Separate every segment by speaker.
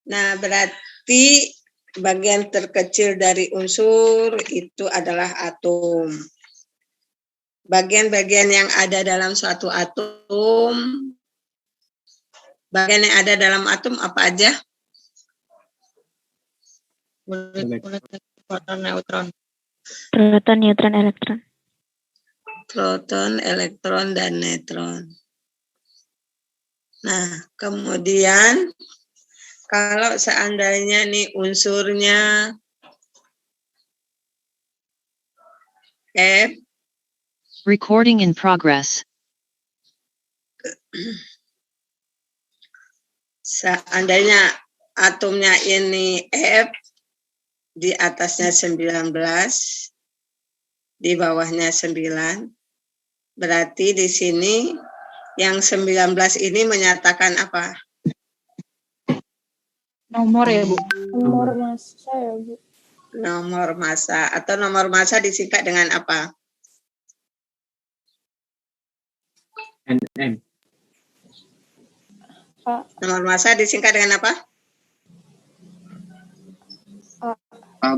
Speaker 1: Nah, berarti bagian terkecil dari unsur itu adalah atom. Bagian-bagian yang ada dalam suatu atom, bagian yang ada dalam atom apa aja?
Speaker 2: Proton, neutron.
Speaker 3: Proton, neutron, elektron.
Speaker 1: Proton, elektron, dan neutron. Nah, kemudian kalau seandainya nih unsurnya F,
Speaker 4: Recording in progress.
Speaker 1: seandainya atomnya ini F, di atasnya 19, di bawahnya 9, berarti di sini yang 19 ini menyatakan apa?
Speaker 2: Nomor ya, Bu?
Speaker 5: Nomor massa ya, Bu.
Speaker 1: Nomor massa, atau nomor massa disingkat dengan apa?
Speaker 6: NM.
Speaker 1: Nomor massa disingkat dengan apa?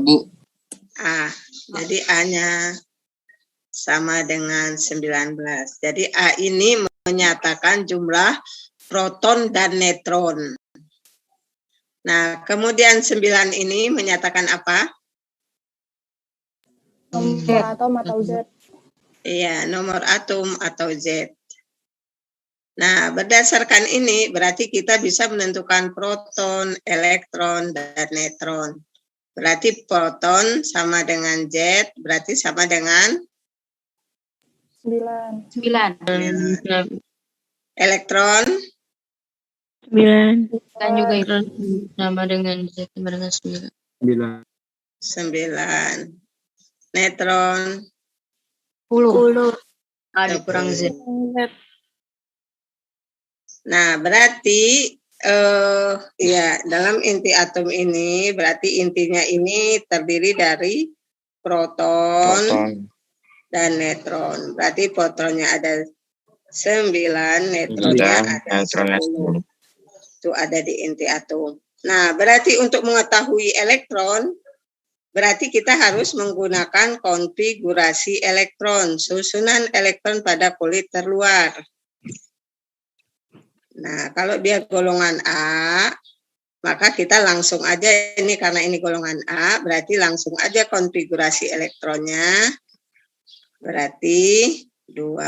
Speaker 6: Bu.
Speaker 1: A. Jadi A-nya sama dengan 19. Jadi A ini menyatakan jumlah proton dan neutron. Nah, kemudian 9 ini menyatakan apa?
Speaker 5: Nomor atom atau Z.
Speaker 1: Iya, nomor atom atau Z. Nah, berdasarkan ini berarti kita bisa menentukan proton, elektron, dan neutron. Berarti proton sama dengan Z, berarti sama dengan
Speaker 5: 9.
Speaker 2: 9.
Speaker 1: elektron,
Speaker 3: 9.
Speaker 2: Dan juga itu sama dengan Z, sama dengan 9.
Speaker 1: 9. Neutron,
Speaker 2: 10. A dikurang Z.
Speaker 1: Nah, berarti ya dalam inti atom ini berarti intinya ini terdiri dari proton dan neutron. Berarti protonnya ada 9, neutronnya ada 10. Itu ada di inti atom. Nah, berarti untuk mengetahui elektron, berarti kita harus menggunakan konfigurasi elektron, susunan elektron pada kulit terluar. Nah, kalau dia golongan A, maka kita langsung aja ini karena ini golongan A, berarti langsung aja konfigurasi elektronnya. Berarti 2,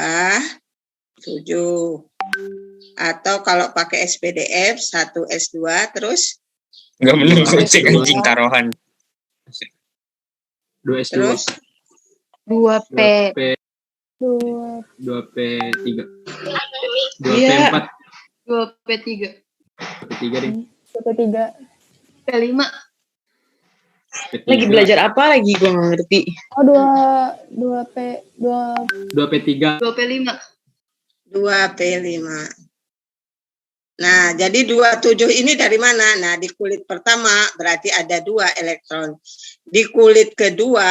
Speaker 1: 7. Atau kalau pakai SPDF 1S2 terus
Speaker 7: Enggak bener cek anjing taruhan.
Speaker 6: 2S2.
Speaker 1: terus
Speaker 2: 2P.
Speaker 6: 2P3.
Speaker 2: Iya.
Speaker 6: 2P4.
Speaker 2: 2P3.
Speaker 6: 2P3 deh.
Speaker 5: 3.
Speaker 2: P5.
Speaker 6: P3.
Speaker 8: Lagi belajar apa lagi? Gue nggak ngerti.
Speaker 5: Oh,
Speaker 6: 2P3.
Speaker 2: 2P5.
Speaker 1: 2P5. Nah, jadi 27 ini dari mana? Nah, di kulit pertama berarti ada 2 elektron. Di kulit kedua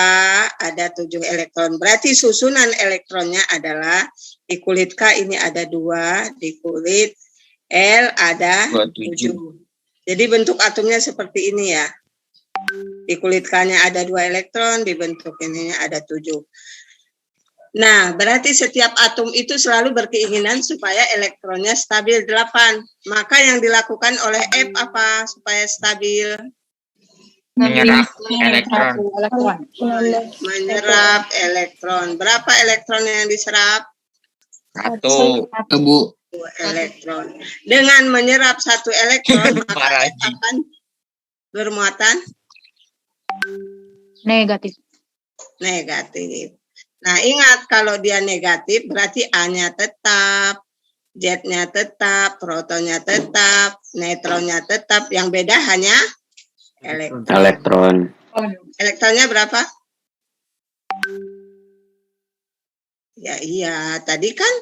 Speaker 1: ada 7 elektron. Berarti susunan elektronnya adalah di kulit K ini ada 2, di kulit L ada 7. Jadi bentuk atomnya seperti ini ya. Di kulit K-nya ada 2 elektron, di bentuk ininya ada 7. Nah, berarti setiap atom itu selalu berkeinginan supaya elektronnya stabil 8. Maka yang dilakukan oleh F apa supaya stabil?
Speaker 7: Menyerap elektron.
Speaker 1: Menyerap elektron. Berapa elektron yang diserap?
Speaker 7: 1.
Speaker 6: Bu.
Speaker 1: 2 elektron. Dengan menyerap 1 elektron, maka
Speaker 7: Parah,
Speaker 1: F akan bermuatan
Speaker 2: Negatif.
Speaker 1: negatif. Nah, ingat kalau dia negatif berarti A-nya tetap, Z-nya tetap, protonnya tetap, neutronnya tetap. Yang beda hanya elektron. Elektronnya berapa? Ya iya, tadi kan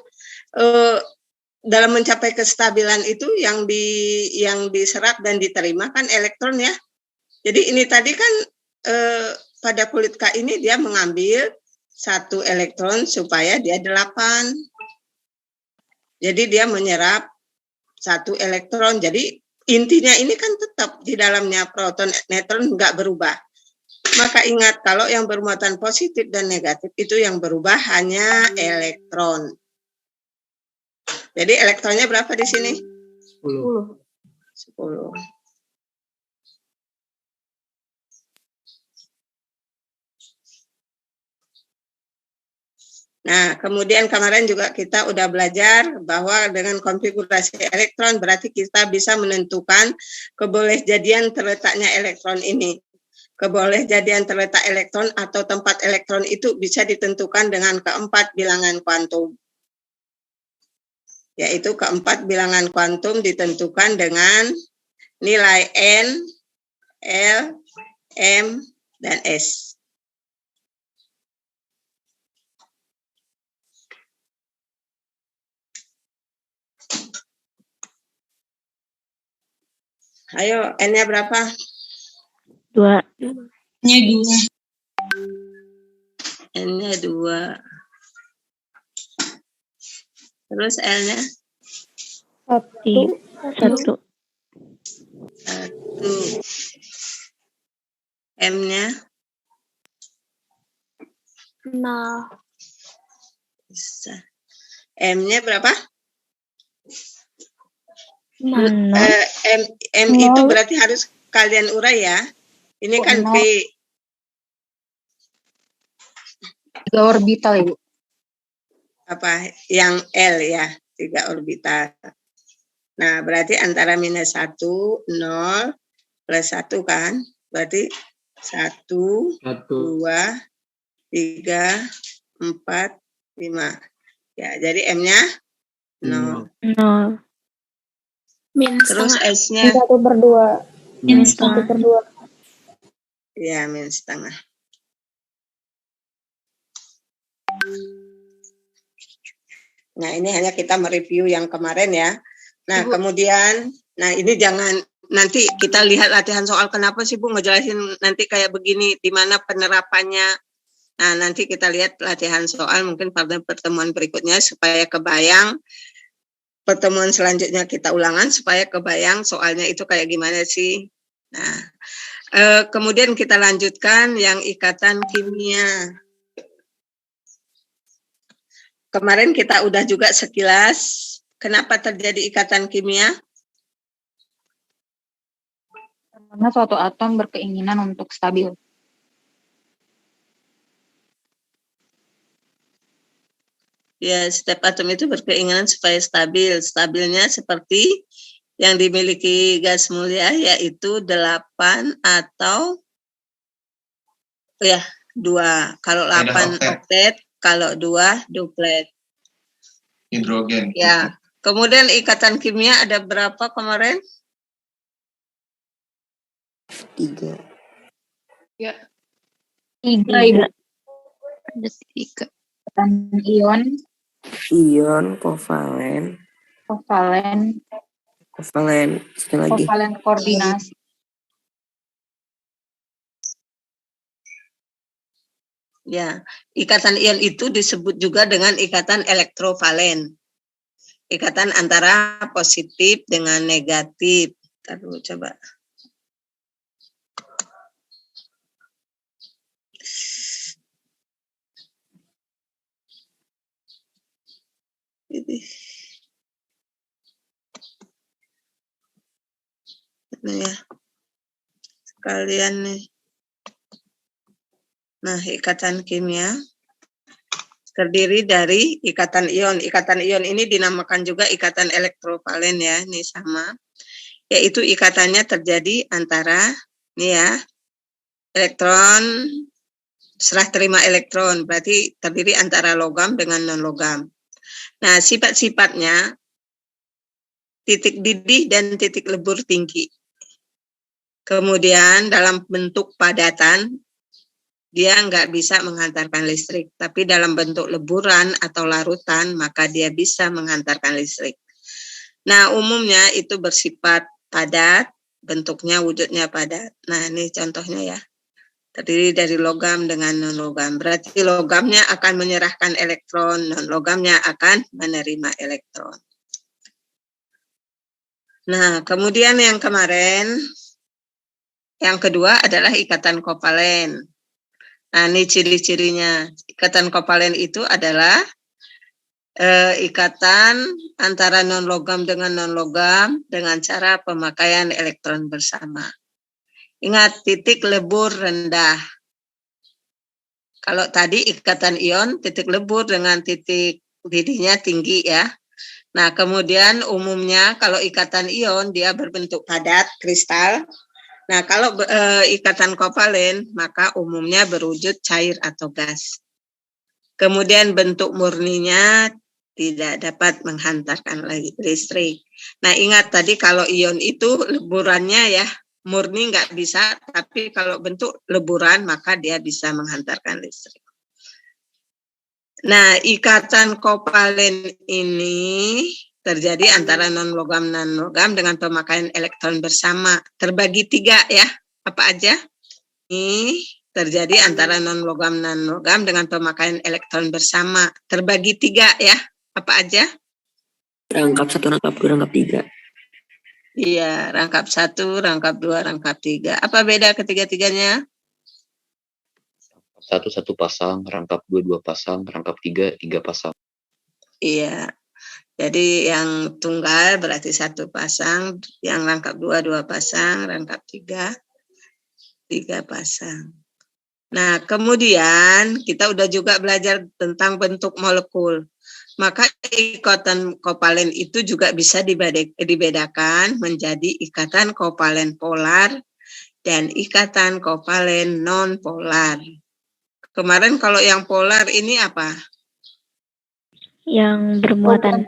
Speaker 1: dalam mencapai kestabilan itu yang diserap dan diterima kan elektron ya. Jadi ini tadi kan pada kulit K ini dia mengambil 1 elektron supaya dia 8. Jadi dia menyerap 1 elektron. Jadi intinya ini kan tetap di dalamnya proton, neutron nggak berubah. Maka ingat, kalau yang bermuatan positif dan negatif itu yang berubah hanya elektron. Jadi elektronnya berapa di sini?
Speaker 6: 10.
Speaker 1: 10. Nah, kemudian kemarin juga kita udah belajar bahwa dengan konfigurasi elektron berarti kita bisa menentukan kebolehjadian terletaknya elektron ini. Kebolehjadian terletak elektron atau tempat elektron itu bisa ditentukan dengan keempat bilangan kuantum. Yaitu keempat bilangan kuantum ditentukan dengan nilai N, L, M, dan S. Ayo, N-nya berapa?
Speaker 3: 2.
Speaker 1: N-nya 2. Terus L-nya?
Speaker 3: 1.
Speaker 1: 1. M-nya?
Speaker 5: 0.
Speaker 1: Bisa. M-nya berapa?
Speaker 3: 0.
Speaker 1: M itu berarti harus kalian urai ya. Ini kan P.
Speaker 9: 3 orbital, Ibu.
Speaker 1: Apa? Yang L ya, 3 orbital. Nah, berarti antara minus 1, 0, plus 1 kan. Berarti 1, 2, 3, 4, 5. Ya, jadi M-nya 0.
Speaker 3: 0.
Speaker 1: Terus S-nya?
Speaker 5: 1/2.
Speaker 3: Minus
Speaker 5: 1/2.
Speaker 1: Ya, minus setengah. Nah, ini hanya kita mereview yang kemarin ya. Nah, kemudian, nah ini jangan, nanti kita lihat latihan soal kenapa sih Bu ngejelasin nanti kayak begini, di mana penerapannya. Nah, nanti kita lihat latihan soal mungkin pada pertemuan berikutnya supaya kebayang. Pertemuan selanjutnya kita ulangan supaya kebayang soalnya itu kayak gimana sih. Nah, kemudian kita lanjutkan yang ikatan kimia. Kemarin kita udah juga sekilas kenapa terjadi ikatan kimia.
Speaker 9: Karena suatu atom berkeinginan untuk stabil.
Speaker 1: Ya, setiap atom itu berkeinginan supaya stabil. Stabilnya seperti yang dimiliki gas mulia, yaitu 8 atau ya 2. Kalau 8 oktet, kalau 2 duplet.
Speaker 10: Hidrogen.
Speaker 1: Ya. Kemudian ikatan kimia ada berapa kemarin?
Speaker 8: 3.
Speaker 9: Ya. 3, Ibu.
Speaker 2: Ada 3.
Speaker 9: Dan ion,
Speaker 8: Kovalen. Sekali lagi.
Speaker 9: Kovalen koordinasi.
Speaker 1: Ya, ikatan ion itu disebut juga dengan ikatan elektrovalen. Ikatan antara positif dengan negatif. Ntar dulu coba. Ini ya. Sekalian nih. Nah, ikatan kimia terdiri dari ikatan ion. Ikatan ion ini dinamakan juga ikatan elektrovalen ya, ini sama. Yaitu ikatannya terjadi antara, ini ya, elektron, serah terima elektron, berarti terdiri antara logam dengan non-logam. Nah, sifat-sifatnya, titik didih dan titik lebur tinggi. Kemudian dalam bentuk padatan, dia nggak bisa menghantarkan listrik. Tapi dalam bentuk leburan atau larutan, maka dia bisa menghantarkan listrik. Nah, umumnya itu bersifat padat, bentuknya, wujudnya padat. Nah, ini contohnya ya. Terdiri dari logam dengan non-logam. Berarti logamnya akan menyerahkan elektron, non-logamnya akan menerima elektron. Nah, kemudian yang kemarin, yang kedua adalah ikatan kovalen. Nah, ini ciri-cirinya. Ikatan kovalen itu adalah ikatan antara non-logam dengan non-logam dengan cara pemakaian elektron bersama. Ingat, titik lebur rendah. Kalau tadi ikatan ion, titik lebur dengan titik didihnya tinggi ya. Nah, kemudian umumnya kalau ikatan ion dia berbentuk padat, kristal. Nah, kalau ikatan kovalen maka umumnya berwujud cair atau gas. Kemudian bentuk murninya tidak dapat menghantarkan listrik. Nah, ingat tadi kalau ion itu leburannya ya, murni nggak bisa, tapi kalau bentuk leburan maka dia bisa menghantarkan listrik. Nah, ikatan kovalen ini terjadi antara non-logam dengan pemakaian elektron bersama. Terbagi 3 ya, apa aja? Ini terjadi antara non-logam dengan pemakaian elektron bersama. Terbagi 3 ya, apa aja?
Speaker 8: Rangkap 1, rangkap 2, rangkap 3.
Speaker 1: Iya, rangkap 1, rangkap 2, rangkap 3. Apa beda ketiga-tiganya?
Speaker 11: 1 pasang, rangkap 2 pasang, rangkap 3 pasang.
Speaker 1: Iya. Jadi yang tunggal berarti 1 pasang, yang rangkap 2 pasang, rangkap 3 pasang. Nah, kemudian kita udah juga belajar tentang bentuk molekul. Maka ikatan kovalen itu juga bisa dibedakan menjadi ikatan kovalen polar dan ikatan kovalen non polar. Kemarin kalau yang polar ini apa?
Speaker 3: Yang bermuatan.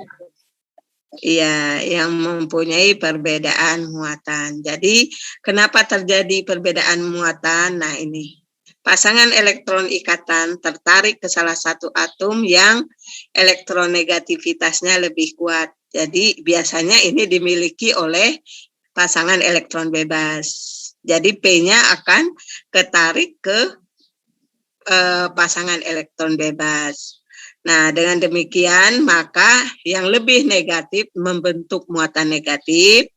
Speaker 1: Iya, yang mempunyai perbedaan muatan. Jadi, kenapa terjadi perbedaan muatan? Nah, ini. Pasangan elektron ikatan tertarik ke salah satu atom yang elektronegativitasnya lebih kuat. Jadi, biasanya ini dimiliki oleh pasangan elektron bebas. Jadi, P-nya akan ketarik ke pasangan elektron bebas. Nah, dengan demikian maka yang lebih negatif membentuk muatan negatif,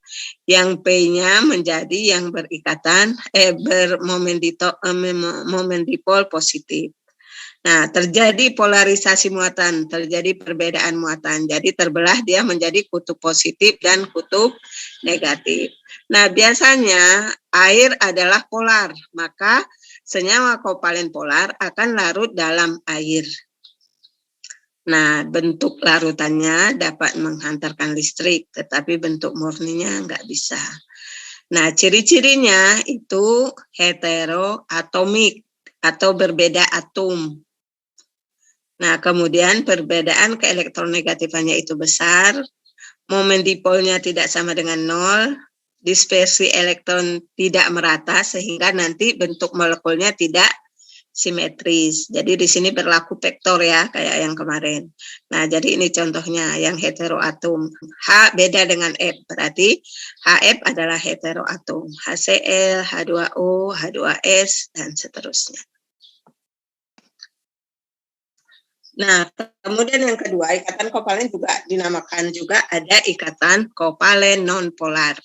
Speaker 1: yang P-nya menjadi yang berikatan bermomendipol positif. Nah, terjadi polarisasi muatan, terjadi perbedaan muatan. Jadi terbelah dia menjadi kutub positif dan kutub negatif. Nah, biasanya air adalah polar, maka senyawa kovalen polar akan larut dalam air. Nah, bentuk larutannya dapat menghantarkan listrik, tetapi bentuk murninya nggak bisa. Nah, ciri-cirinya itu heteroatomik atau berbeda atom. Nah, kemudian perbedaan keelektronegatifannya itu besar, momen dipolnya tidak sama dengan 0, dispersi elektron tidak merata sehingga nanti bentuk molekulnya tidak simetris. Jadi di sini berlaku vektor ya, kayak yang kemarin. Nah, jadi ini contohnya yang heteroatom. H beda dengan F, berarti HF adalah heteroatom. HCl, H2O, H2S, dan seterusnya. Nah, kemudian yang kedua, ikatan kovalen juga dinamakan juga ada ikatan kovalen non-polar.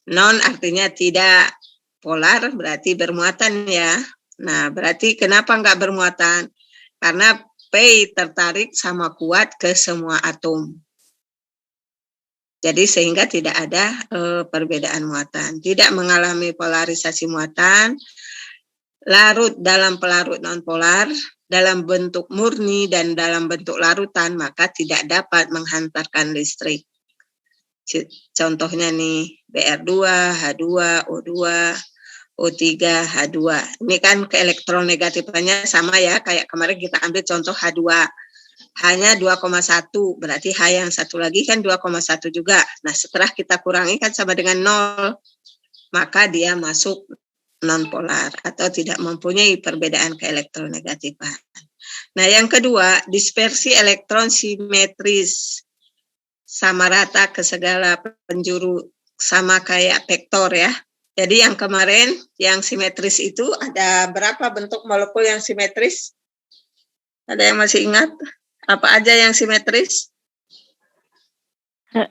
Speaker 1: Non artinya tidak, polar berarti bermuatan ya. Nah, berarti kenapa nggak bermuatan? Karena P tertarik sama kuat ke semua atom. Jadi sehingga tidak ada perbedaan muatan. Tidak mengalami polarisasi muatan, larut dalam pelarut non-polar, dalam bentuk murni dan dalam bentuk larutan, maka tidak dapat menghantarkan listrik. Contohnya nih, Br2, H2, O2, O3, H2. Ini kan keelektronegatifannya sama ya, kayak kemarin kita ambil contoh H2. H-nya 2,1, berarti H yang satu lagi kan 2,1 juga. Nah, setelah kita kurangi kan sama dengan 0, maka dia masuk non-polar atau tidak mempunyai perbedaan keelektronegatifan. Nah, yang kedua, dispersi elektron simetris. Sama rata ke segala penjuru, sama kayak vektor ya. Jadi yang kemarin, yang simetris itu ada berapa bentuk molekul yang simetris? Ada yang masih ingat? Apa aja yang simetris?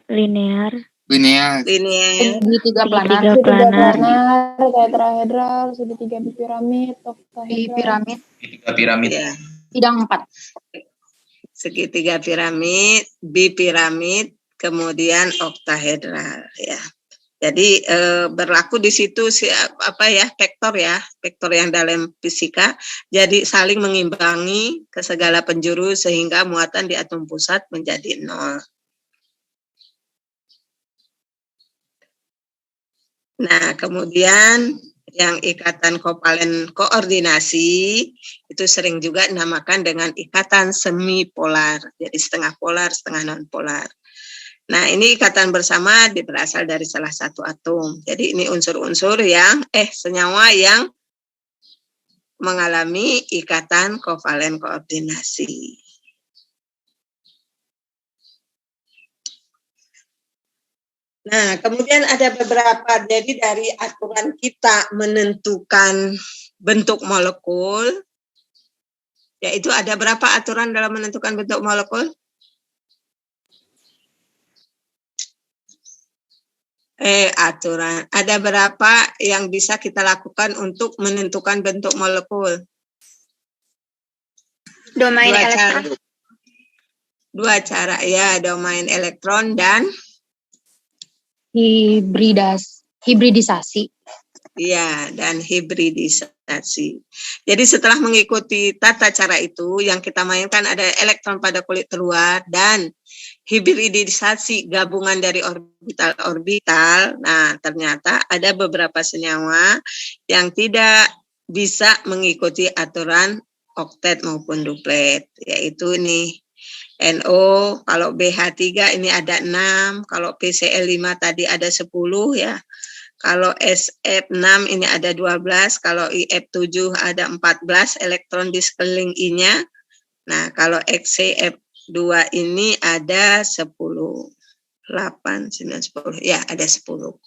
Speaker 3: Linear.
Speaker 7: Linear.
Speaker 1: linear,
Speaker 9: Segitiga planar.
Speaker 3: Segitiga planar.
Speaker 5: tetrahedral, segitiga bipiramid,
Speaker 9: Di
Speaker 5: oktahedral.
Speaker 9: piramid.
Speaker 10: Tiga piramid.
Speaker 1: ya.
Speaker 9: Bidang 4.
Speaker 1: Segitiga piramid, bipiramid, kemudian oktahedral ya. Jadi berlaku di situ vektor yang dalam fisika. Jadi saling mengimbangi ke segala penjuru sehingga muatan di atom pusat menjadi 0. Nah, kemudian yang ikatan kovalen koordinasi itu sering juga dinamakan dengan ikatan semipolar. Jadi setengah polar, setengah non-polar. Nah, ini ikatan bersama berasal dari salah satu atom. Jadi ini unsur-unsur yang senyawa yang mengalami ikatan kovalen koordinasi. Nah, kemudian ada beberapa, jadi dari aturan kita menentukan bentuk molekul, yaitu ada berapa aturan dalam menentukan bentuk molekul? Aturan. Ada berapa yang bisa kita lakukan untuk menentukan bentuk molekul?
Speaker 3: Domain
Speaker 1: Dua
Speaker 3: elektron.
Speaker 1: cara. Dua cara, ya, domain elektron dan
Speaker 9: hibridisasi.
Speaker 1: Iya, dan hibridisasi. Jadi setelah mengikuti tata cara itu, yang kita mainkan ada elektron pada kulit terluar dan hibridisasi gabungan dari orbital-orbital. Nah, ternyata ada beberapa senyawa yang tidak bisa mengikuti aturan oktet maupun duplet, yaitu ini NO, kalau BH3 ini ada 6, kalau PCl5 tadi ada 10 ya. Kalau SF6 ini ada 12, kalau IF7 ada 14 elektron di sekeliling I-nya. Nah, kalau XCF2 ini ada 10. 8, 9, 10. Ya, ada 10.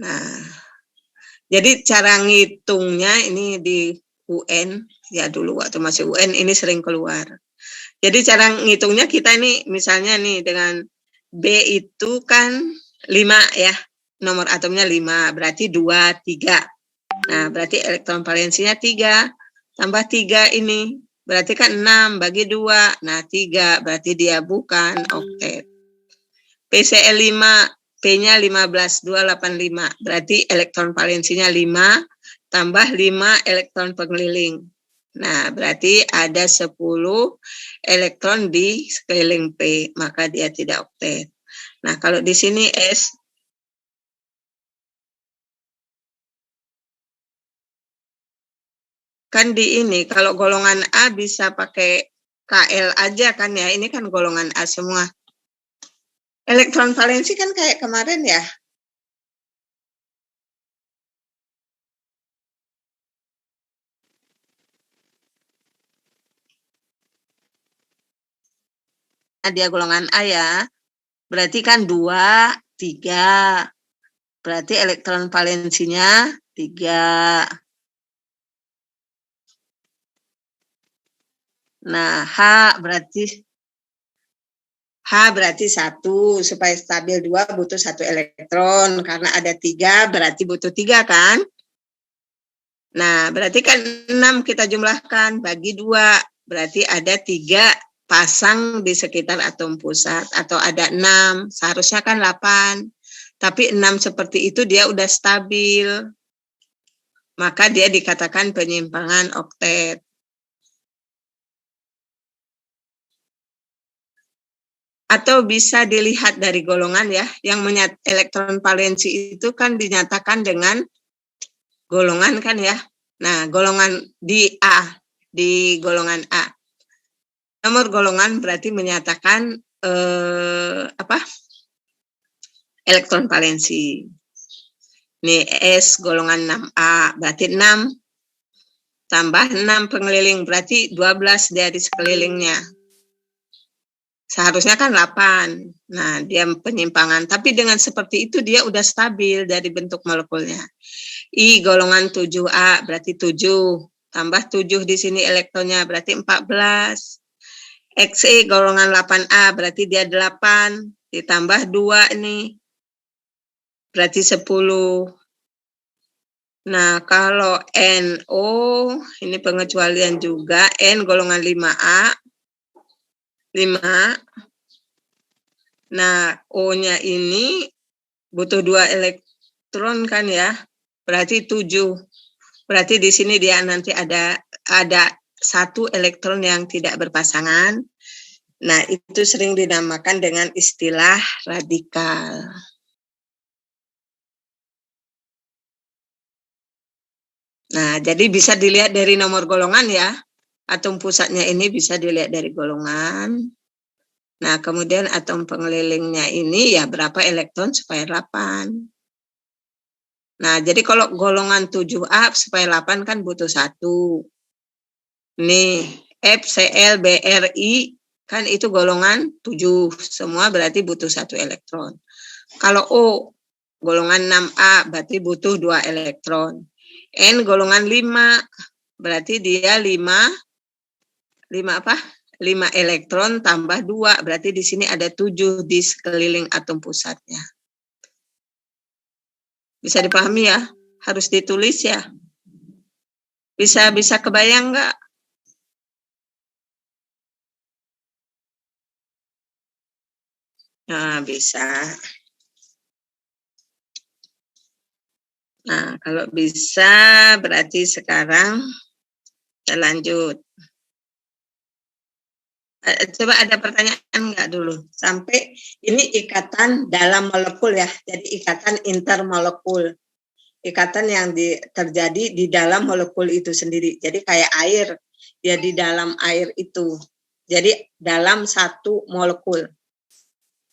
Speaker 1: Nah, jadi cara ngitungnya ini di UN, ya dulu waktu masih UN ini sering keluar. Jadi cara ngitungnya kita ini misalnya nih dengan B itu kan 5 ya. Nomor atomnya 5, berarti 2, 3. Nah, berarti elektron valensinya 3, tambah 3 ini, berarti kan 6 bagi 2, nah 3, berarti dia bukan oktet. PCl5, P-nya 15, 285, berarti elektron valensinya 5, tambah 5 elektron pengeliling. Nah, berarti ada 10 elektron di sekeliling P, maka dia tidak oktet. Nah, kalau di sini S, kan di ini, kalau golongan A bisa pakai KL aja kan ya, ini kan golongan A semua. Elektron valensi kan kayak kemarin ya. Nah, dia golongan A ya, berarti kan 2, 3. Berarti elektron valensinya 3. Nah, H berarti 1, supaya stabil 2 butuh 1 elektron, karena ada 3 berarti butuh 3 kan? Nah, berarti kan 6 kita jumlahkan, bagi 2, berarti ada 3 pasang di sekitar atom pusat, atau ada 6, seharusnya kan 8, tapi 6 seperti itu dia udah stabil, maka dia dikatakan penyimpangan oktet. Atau bisa dilihat dari golongan ya, yang elektron valensi itu kan dinyatakan dengan golongan kan ya. Nah, golongan di A, di golongan A. Nomor golongan berarti menyatakan elektron valensi. Ini S golongan 6A, berarti 6 tambah 6 pengeliling, berarti 12 dari sekelilingnya. Seharusnya kan 8. Nah, dia penyimpangan. Tapi dengan seperti itu dia udah stabil dari bentuk molekulnya. I golongan 7A berarti 7. Tambah 7 di sini elektronnya berarti 14. XE golongan 8A berarti dia 8. ditambah 2 nih. Berarti 10. Nah, kalau NO, ini pengecualian juga, N golongan 5A, 5. Nah, O-nya ini butuh 2 elektron kan ya, berarti 7. Berarti di sini dia nanti ada 1 elektron yang tidak berpasangan. Nah, itu sering dinamakan dengan istilah radikal. Nah, jadi bisa dilihat dari nomor golongan ya. Atom pusatnya ini bisa dilihat dari golongan. Nah, kemudian atom pengelilingnya ini ya berapa elektron supaya 8. Nah, jadi kalau golongan 7A supaya 8 kan butuh 1. Nih, FCl, BRI kan itu golongan 7. Semua berarti butuh 1 elektron. Kalau O golongan 6A berarti butuh 2 elektron. N golongan 5 berarti dia 5 apa? 5 elektron tambah 2, berarti di sini ada 7 di sekeliling atom pusatnya. Bisa dipahami ya? Harus ditulis ya? Bisa kebayang nggak? Nah, bisa. Nah, kalau bisa berarti sekarang kita lanjut. Coba ada pertanyaan nggak dulu? Sampai ini ikatan dalam molekul ya, jadi ikatan intermolekul. Ikatan yang terjadi di dalam molekul itu sendiri. Jadi kayak air, ya di dalam air itu. Jadi dalam satu molekul.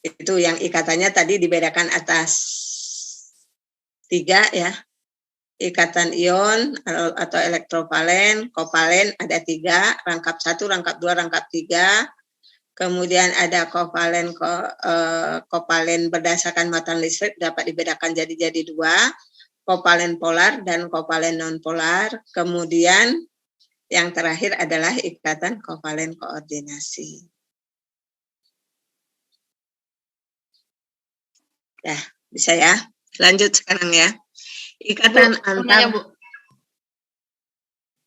Speaker 1: Itu yang ikatannya tadi dibedakan atas 3 ya. Ikatan ion atau elektrovalen, kovalen ada 3, rangkap 1, rangkap 2, rangkap 3. Kemudian ada kovalen berdasarkan muatan listrik dapat dibedakan jadi 2, kovalen polar dan kovalen nonpolar. Kemudian yang terakhir adalah ikatan kovalen koordinasi. Ya, bisa ya. Lanjut sekarang ya. Ikatan antar.
Speaker 2: Bu.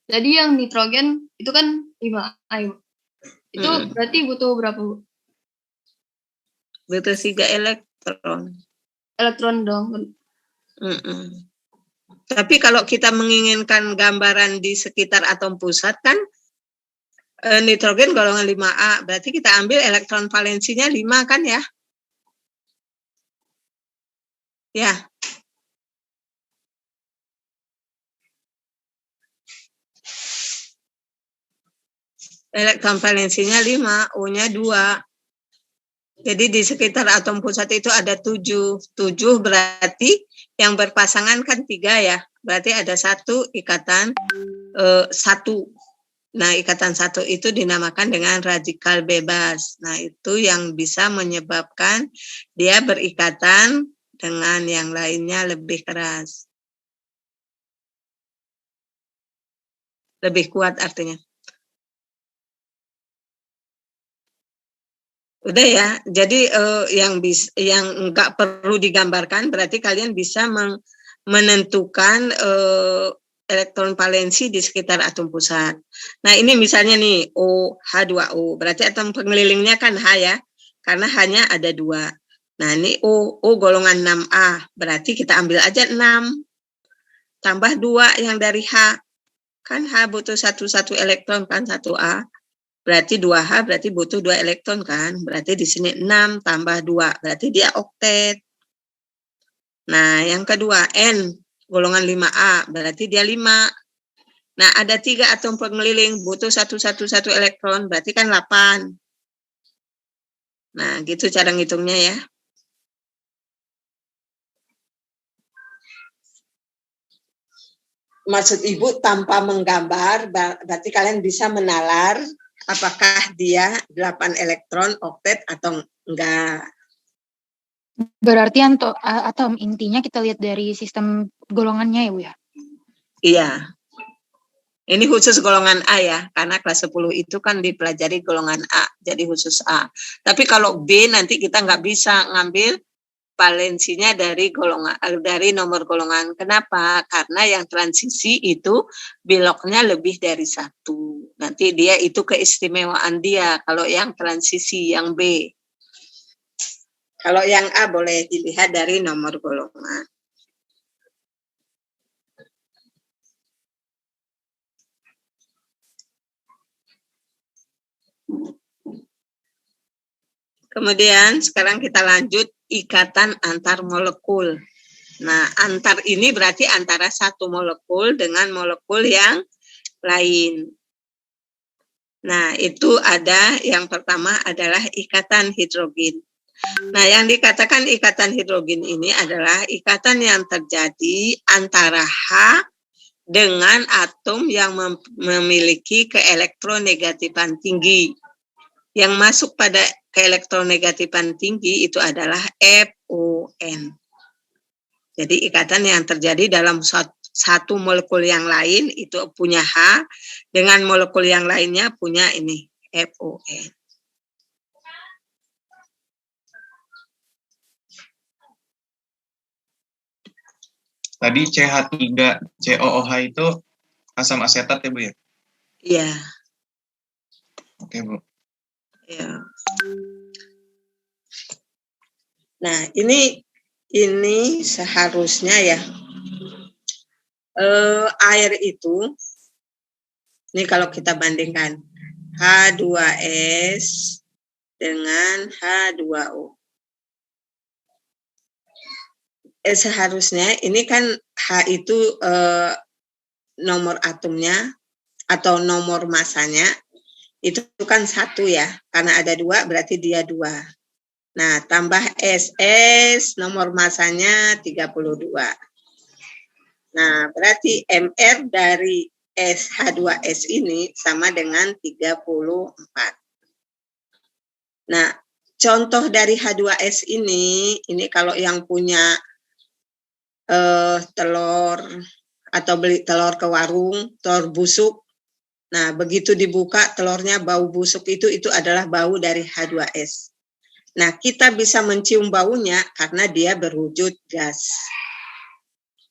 Speaker 2: Jadi yang nitrogen itu kan 5A, Bu. Itu berarti butuh berapa, Bu?
Speaker 1: Butuh 3 elektron.
Speaker 2: Elektron dong.
Speaker 1: Tapi kalau kita menginginkan gambaran di sekitar atom pusat kan nitrogen golongan 5A, berarti kita ambil elektron valensinya 5 kan ya? Ya. Elektron valensinya 5, O-nya 2. Jadi di sekitar atom pusat itu ada 7. 7 berarti yang berpasangan kan 3 ya. Berarti ada 1 ikatan 1. Nah, ikatan 1 itu dinamakan dengan radikal bebas. Nah, itu yang bisa menyebabkan dia berikatan dengan yang lainnya lebih keras. Lebih kuat artinya. Udah ya, jadi yang nggak perlu digambarkan, berarti kalian bisa menentukan elektron valensi di sekitar atom pusat. Nah ini misalnya nih OH2O, berarti atom pengelilingnya kan H ya, karena hanya ada 2. Nah ini O golongan 6A, berarti kita ambil aja 6, tambah 2 yang dari H, kan H butuh 1 elektron kan 1A. Berarti 2H berarti butuh 2 elektron kan? Berarti di sini 6 tambah 2, berarti dia oktet. Nah, yang kedua N golongan 5A, berarti dia 5. Nah, ada 3 atom pengeliling, butuh 1 elektron, berarti kan 8. Nah, gitu cara ngitungnya ya. Maksud Ibu tanpa menggambar, berarti kalian bisa menalar apakah dia 8 elektron oktet atau enggak.
Speaker 9: Berarti atom intinya kita lihat dari sistem golongannya ya, Bu ya?
Speaker 1: Iya. Ini khusus golongan A ya, karena kelas 10 itu kan dipelajari golongan A, jadi khusus A. Tapi kalau B nanti kita nggak bisa ngambil valensinya dari nomor golongan. Kenapa? Karena yang transisi itu beloknya lebih dari 1. Nanti dia itu keistimewaan dia, kalau yang transisi, yang B. Kalau yang A boleh dilihat dari nomor golongan. Kemudian sekarang kita lanjut ikatan antar molekul. Nah, antar ini berarti antara satu molekul dengan molekul yang lain. Nah, itu ada yang pertama adalah ikatan hidrogen. Nah, yang dikatakan ikatan hidrogen ini adalah ikatan yang terjadi antara H dengan atom yang memiliki keelektronegatifan tinggi. Yang masuk pada keelektronegatifan tinggi itu adalah FON. Jadi ikatan yang terjadi dalam satu molekul yang lain itu punya H, dengan molekul yang lainnya punya ini FON.
Speaker 10: Tadi CH3 COOH itu asam asetat ya Bu ya?
Speaker 1: Iya.
Speaker 10: Oke Bu.
Speaker 1: Ya. Nah, ini seharusnya ya air itu, ini kalau kita bandingkan H2S dengan H2O. Seharusnya ini kan H itu nomor atomnya atau nomor masanya itu kan 1 ya, karena ada 2 berarti dia 2. Nah, tambah SS nomor masanya 32. Nah, berarti MR dari H2S ini sama dengan 34. Nah, contoh dari H2S ini kalau yang punya telur atau beli telur ke warung, telur busuk. Nah, begitu dibuka telurnya bau busuk itu adalah bau dari H2S. Nah, kita bisa mencium baunya karena dia berwujud gas.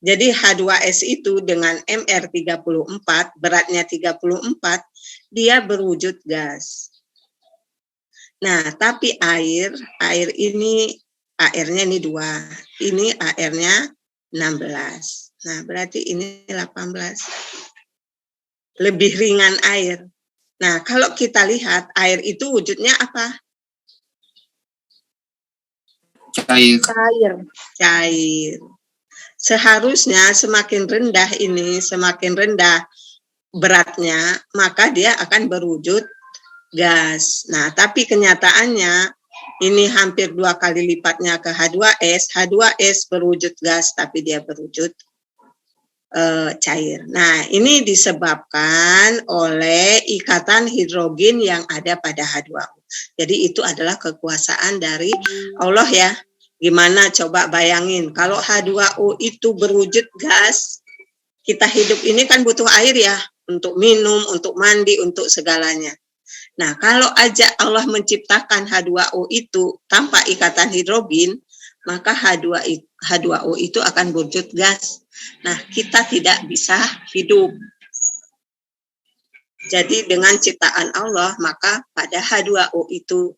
Speaker 1: Jadi H2S itu dengan MR34, beratnya 34, dia berwujud gas. Nah, tapi airnya ini 2. Ini airnya 16. Nah, berarti ini 18. Lebih ringan air. Nah, kalau kita lihat air itu wujudnya apa?
Speaker 8: Cair.
Speaker 1: Seharusnya semakin rendah beratnya, maka dia akan berwujud gas. Nah, tapi kenyataannya ini hampir 2 kali lipatnya ke H2S. H2S berwujud gas, tapi dia berwujud cair. Nah, ini disebabkan oleh ikatan hidrogen yang ada pada H2O. Jadi itu adalah kekuasaan dari Allah ya. Gimana coba bayangin, kalau H2O itu berwujud gas, kita hidup ini kan butuh air ya, untuk minum, untuk mandi, untuk segalanya. Nah, kalau aja Allah menciptakan H2O itu tanpa ikatan hidrogen, maka H2O itu akan berwujud gas. Nah, kita tidak bisa hidup. Jadi dengan ciptaan Allah, maka pada H2O itu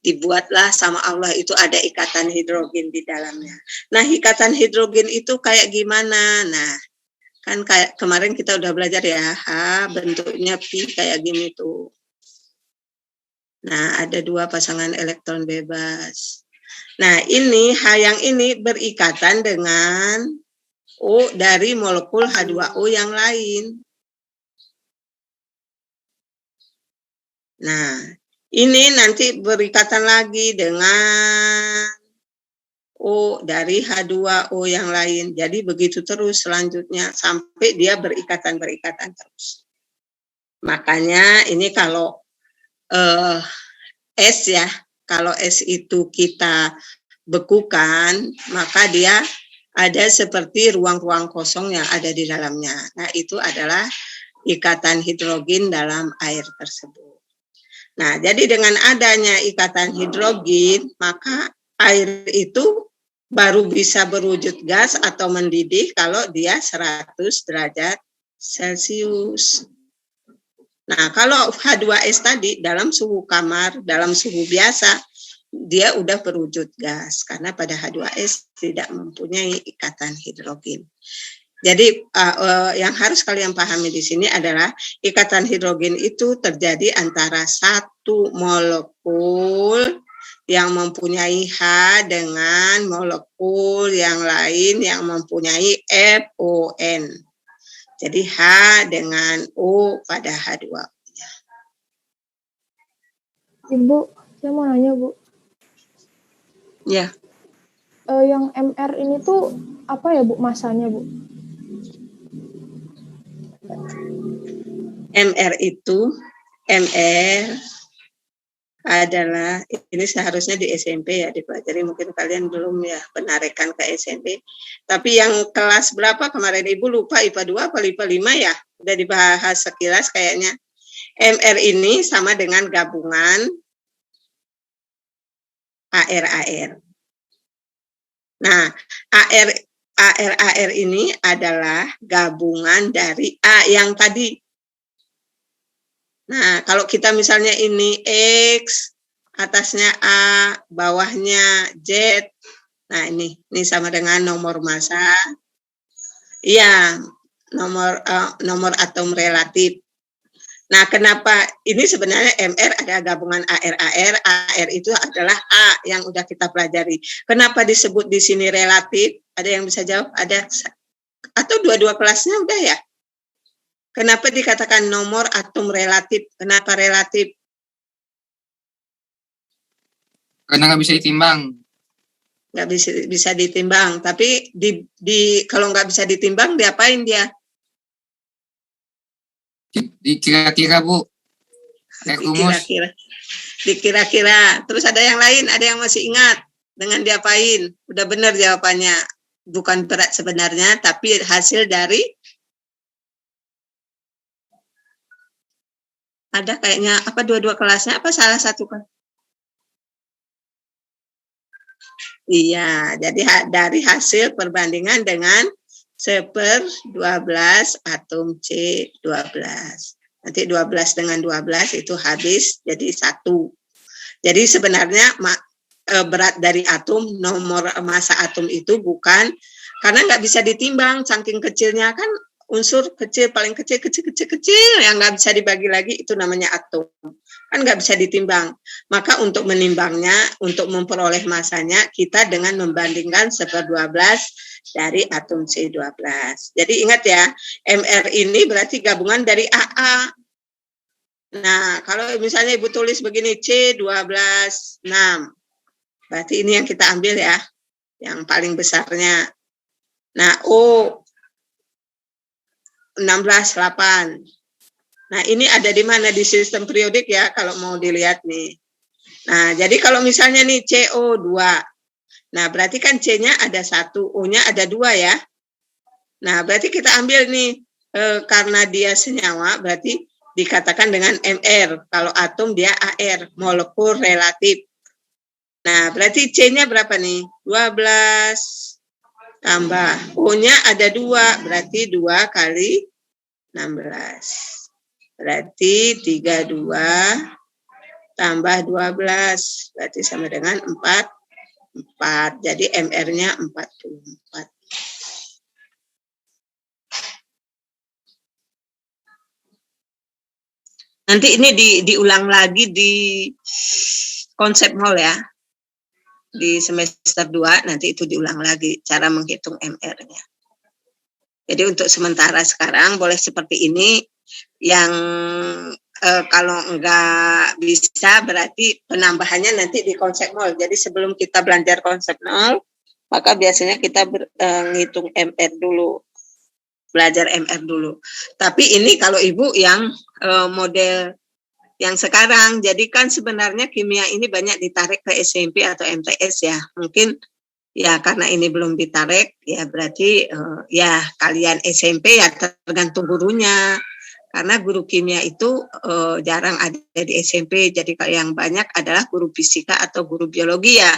Speaker 1: dibuatlah sama Allah itu ada ikatan hidrogen di dalamnya. Nah, ikatan hidrogen itu kayak gimana? Nah, kan kayak kemarin kita udah belajar ya, H bentuknya pi kayak gini tuh. Nah, ada 2 pasangan elektron bebas. Nah, ini H yang ini berikatan dengan O dari molekul H2O yang lain. Nah, ini nanti berikatan lagi dengan O dari H2O yang lain. Jadi begitu terus selanjutnya sampai dia berikatan terus. Makanya ini kalau S ya, kalau S itu kita bekukan, maka dia ada seperti ruang-ruang kosong yang ada di dalamnya. Nah, itu adalah ikatan hidrogen dalam air tersebut. Nah, jadi dengan adanya ikatan hidrogen, maka air itu baru bisa berwujud gas atau mendidih kalau dia 100 derajat Celcius. Nah, kalau H2S tadi dalam suhu kamar, dalam suhu biasa, dia udah berwujud gas karena pada H2S tidak mempunyai ikatan hidrogen. Jadi yang harus kalian pahami di sini adalah ikatan hidrogen itu terjadi antara satu molekul yang mempunyai H dengan molekul yang lain yang mempunyai FON. Jadi H dengan O pada H2.
Speaker 5: Ibu, saya mau nanya, Bu.
Speaker 1: Ya.
Speaker 5: Yang MR ini tuh apa ya, Bu, masanya, Bu?
Speaker 1: MR itu, MR adalah, ini seharusnya di SMP ya dipelajari, mungkin kalian belum ya penarikan ke SMP. Tapi yang kelas berapa kemarin Ibu lupa, IPA 2 apa IPA 5 ya? Udah dibahas sekilas kayaknya. MR ini sama dengan gabungan AR. Nah, AR ini adalah gabungan dari A yang tadi. Nah, kalau kita misalnya ini X, atasnya A, bawahnya Z. Nah, ini sama dengan nomor massa. Iya, nomor atom relatif. Nah, kenapa ini sebenarnya MR ada gabungan AR itu adalah A yang udah kita pelajari. Kenapa disebut di sini relatif? Ada yang bisa jawab? Ada atau dua-dua kelasnya udah ya? Kenapa dikatakan nomor atom relatif? Kenapa relatif?
Speaker 7: Karena nggak bisa ditimbang.
Speaker 1: Nggak bisa ditimbang. Tapi kalau nggak bisa ditimbang, diapain dia?
Speaker 7: Dikira-kira, Bu.
Speaker 1: Dikira-kira. Terus ada yang lain, ada yang masih ingat dengan diapain? Udah benar jawabannya. Bukan berat sebenarnya, tapi hasil dari ada kayaknya apa dua-dua kelasnya apa salah satu kan? Iya, jadi dari hasil perbandingan dengan 1/12 atom C12. Nanti 12 dengan 12 itu habis jadi 1. Jadi sebenarnya berat dari atom, nomor massa atom itu bukan, karena nggak bisa ditimbang, saking kecilnya kan unsur kecil, paling kecil yang nggak bisa dibagi lagi, itu namanya atom. Kan nggak bisa ditimbang. Maka untuk menimbangnya, untuk memperoleh masanya, kita dengan membandingkan 1/12 dari atom C12. Jadi ingat ya, MR ini berarti gabungan dari AA. Nah, kalau misalnya Ibu tulis begini, C12, 6. Berarti ini yang kita ambil ya, yang paling besarnya. Nah, O 16, 8. Nah, ini ada di mana? Di sistem periodik ya, kalau mau dilihat nih. Nah, jadi kalau misalnya nih CO2. Nah, berarti kan C-nya ada 1, O-nya ada 2 ya. Nah, berarti kita ambil nih, karena dia senyawa, berarti dikatakan dengan MR. Kalau atom dia AR, molekul relatif. Nah, berarti C-nya berapa nih? 12 tambah. O-nya ada 2, berarti 2 kali 16. Berarti 32 tambah 12. Berarti sama dengan 4. Jadi MR-nya 44. Nanti ini diulang lagi di konsep mol ya. Di semester 2 nanti itu diulang lagi cara menghitung MR-nya. Jadi untuk sementara sekarang boleh seperti ini. Yang kalau enggak bisa berarti penambahannya nanti di konsep mol. Jadi sebelum kita belajar konsep mol, maka biasanya kita ngitung MR dulu. Belajar MR dulu. Tapi ini kalau Ibu yang model yang sekarang, jadi kan sebenarnya kimia ini banyak ditarik ke SMP atau MTS ya. Mungkin ya karena ini belum ditarik, ya berarti ya kalian SMP ya tergantung gurunya. Karena guru kimia itu jarang ada di SMP, jadi yang banyak adalah guru fisika atau guru biologi ya.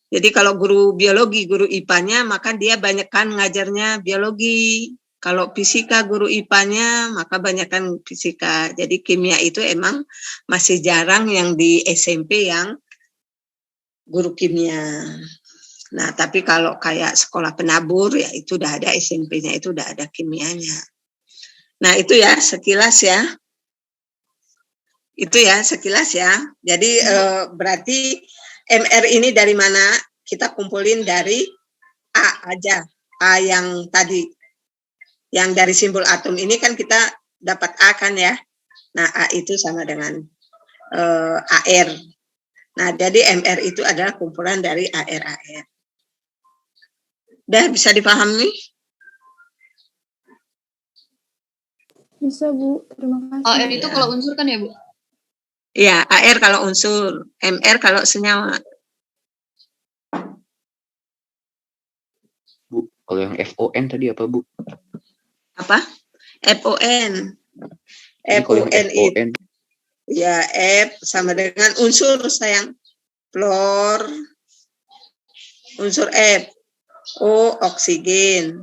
Speaker 1: Jadi kalau guru biologi, guru IPA-nya, maka dia banyakkan ngajarnya biologi. Kalau fisika, guru IPA-nya, maka banyakkan fisika. Jadi kimia itu emang masih jarang yang di SMP yang guru kimia. Nah, tapi kalau kayak sekolah penabur, ya itu udah ada SMP-nya, itu udah ada kimianya. Nah, itu ya sekilas ya. Itu ya sekilas ya. Jadi berarti MR ini dari mana? Kita kumpulin dari A aja. A yang tadi. Yang dari simbol atom ini kan kita dapat A kan ya. Nah, A itu sama dengan AR. Nah, jadi MR itu adalah kumpulan dari AR-AR. Udah bisa dipahami?
Speaker 5: Bisa, Bu. Terima kasih.
Speaker 2: AR itu kalau unsur kan ya, Bu?
Speaker 1: Iya, AR kalau unsur, MR kalau senyawa.
Speaker 11: Bu, kalau yang FON tadi apa, Bu?
Speaker 1: Apa? FON.
Speaker 11: Ini kalau yang
Speaker 1: FON itu.
Speaker 11: FON,
Speaker 1: Ya, F sama dengan unsur sayang. Fluor. Unsur F. O, oksigen.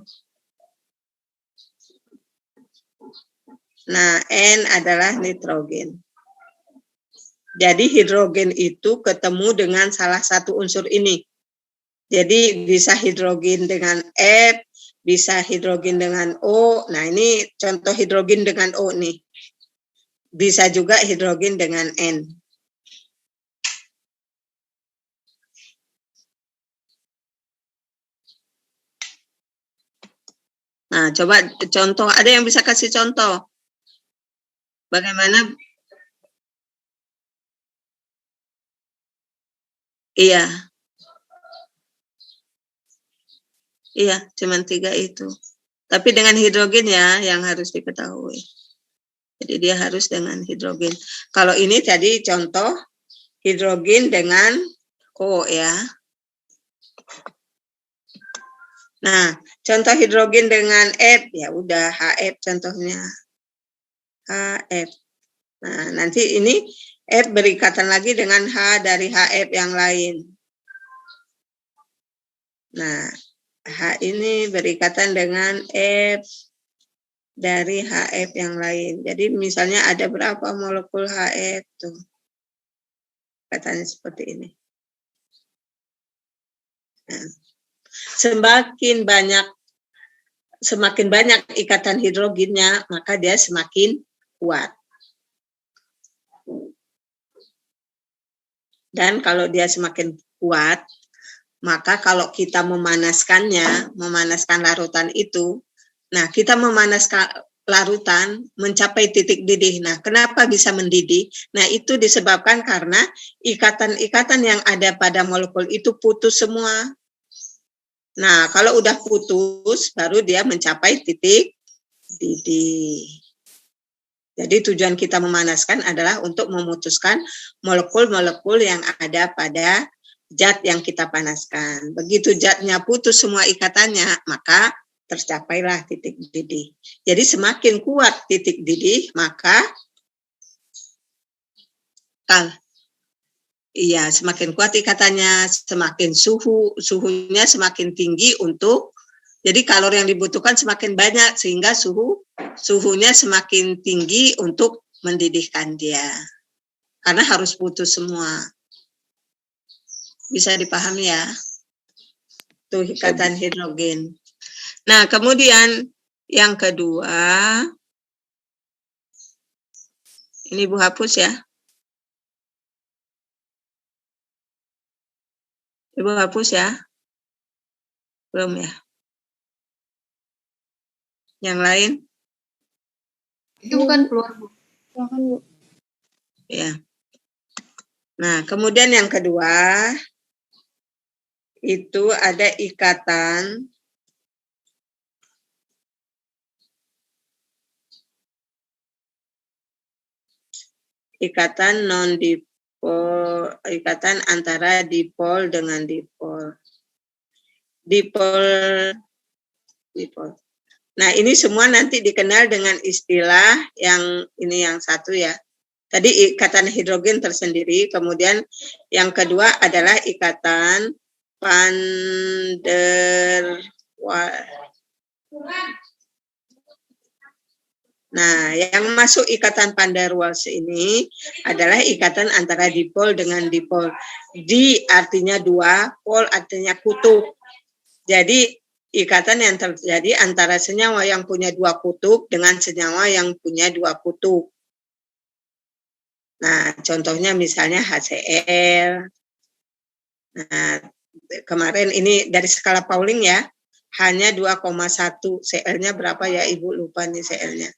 Speaker 1: Nah, N adalah nitrogen. Jadi hidrogen itu ketemu dengan salah satu unsur ini. Jadi bisa hidrogen dengan F, bisa hidrogen dengan O. Nah, ini contoh hidrogen dengan O nih. Bisa juga hidrogen dengan N. Nah, coba contoh. Ada yang bisa kasih contoh? Bagaimana? Iya. Iya, cuma 3 itu. Tapi dengan hidrogen ya yang harus diketahui. Jadi dia harus dengan hidrogen. Kalau ini tadi contoh hidrogen dengan O ya. Nah, contoh hidrogen dengan F ya udah HF contohnya. HF. Nah, nanti ini F berikatan lagi dengan H dari HF yang lain. Nah, H ini berikatan dengan F dari HF yang lain. Jadi misalnya ada berapa molekul HF tuh. Katanya seperti ini. Nah, semakin banyak ikatan hidrogennya, maka dia semakin kuat. Dan kalau dia semakin kuat, maka kalau kita memanaskan larutan itu, nah kita memanaskan larutan mencapai titik didih. Nah, kenapa bisa mendidih? Nah, itu disebabkan karena ikatan-ikatan yang ada pada molekul itu putus semua. Nah, kalau udah putus, baru dia mencapai titik didih. Jadi tujuan kita memanaskan adalah untuk memutuskan molekul-molekul yang ada pada zat yang kita panaskan. Begitu zatnya putus semua ikatannya, maka tercapailah titik didih. Jadi semakin kuat titik didih, maka semakin kuat ikatannya, semakin suhunya semakin tinggi untuk, jadi kalori yang dibutuhkan semakin banyak sehingga suhunya semakin tinggi untuk mendidihkan dia. Karena harus putus semua. Bisa dipahami ya? Itu ikatan hidrogen. Nah, kemudian yang kedua, ini Bu hapus ya. Ibu hapus ya? Belum ya? Yang lain?
Speaker 2: Itu bukan keluar, Bu.
Speaker 5: Silakan, Bu.
Speaker 1: Ya. Nah, kemudian yang kedua, itu ada ikatan non-dipol, ikatan antara dipol dengan dipol. Dipol. Nah, ini semua nanti dikenal dengan istilah yang ini yang satu ya. Tadi ikatan hidrogen tersendiri, kemudian yang kedua adalah ikatan van der Waals. Nah, yang masuk ikatan van der Waals ini adalah ikatan antara dipol dengan dipol. Di artinya dua, pol artinya kutub. Jadi ikatan yang terjadi antara senyawa yang punya dua kutub dengan senyawa yang punya dua kutub. Nah, contohnya misalnya HCl. Nah, kemarin ini dari skala Pauling ya, hanya 2,1. Cl-nya berapa ya Ibu? Lupa nih Cl-nya.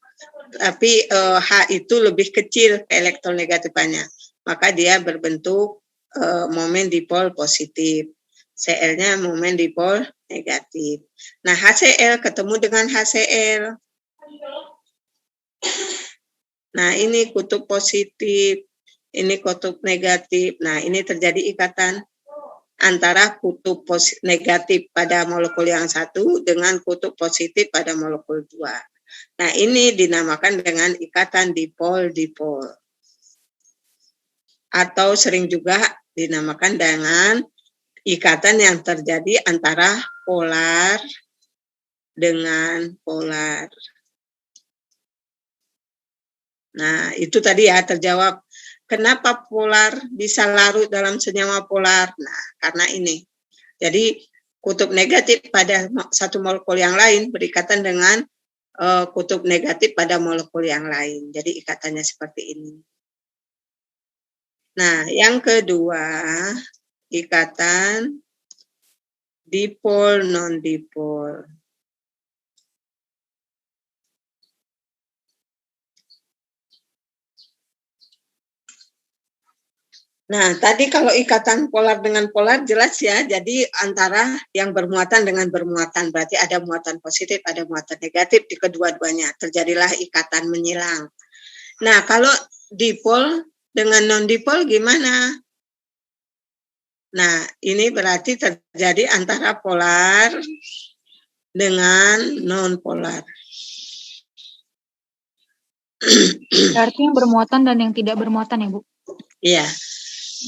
Speaker 1: Tapi H itu lebih kecil elektronegatifnya. Maka dia berbentuk momen dipol positif. Cl-nya momen dipol negatif. Nah, HCl ketemu dengan HCl. Nah, ini kutub positif, ini kutub negatif. Nah, ini terjadi ikatan antara kutub negatif pada molekul yang satu dengan kutub positif pada molekul dua. Nah, ini dinamakan dengan ikatan dipol-dipol. Atau sering juga dinamakan dengan ikatan yang terjadi antara polar dengan polar. Nah, itu tadi ya terjawab. Kenapa polar bisa larut dalam senyawa polar? Nah, karena ini. Jadi, kutub negatif pada satu molekul yang lain berikatan dengan kutub negatif pada molekul yang lain. Jadi, ikatannya seperti ini. Nah, yang kedua, ikatan dipol non-dipol. Nah, tadi kalau ikatan polar dengan polar jelas ya, jadi antara yang bermuatan dengan bermuatan, berarti ada muatan positif, ada muatan negatif di kedua-duanya, terjadilah ikatan menyilang. Nah, kalau dipol dengan non-dipol gimana? Nah, ini berarti terjadi antara polar dengan non-polar.
Speaker 9: Berarti yang bermuatan dan yang tidak bermuatan ya, Bu?
Speaker 1: Iya,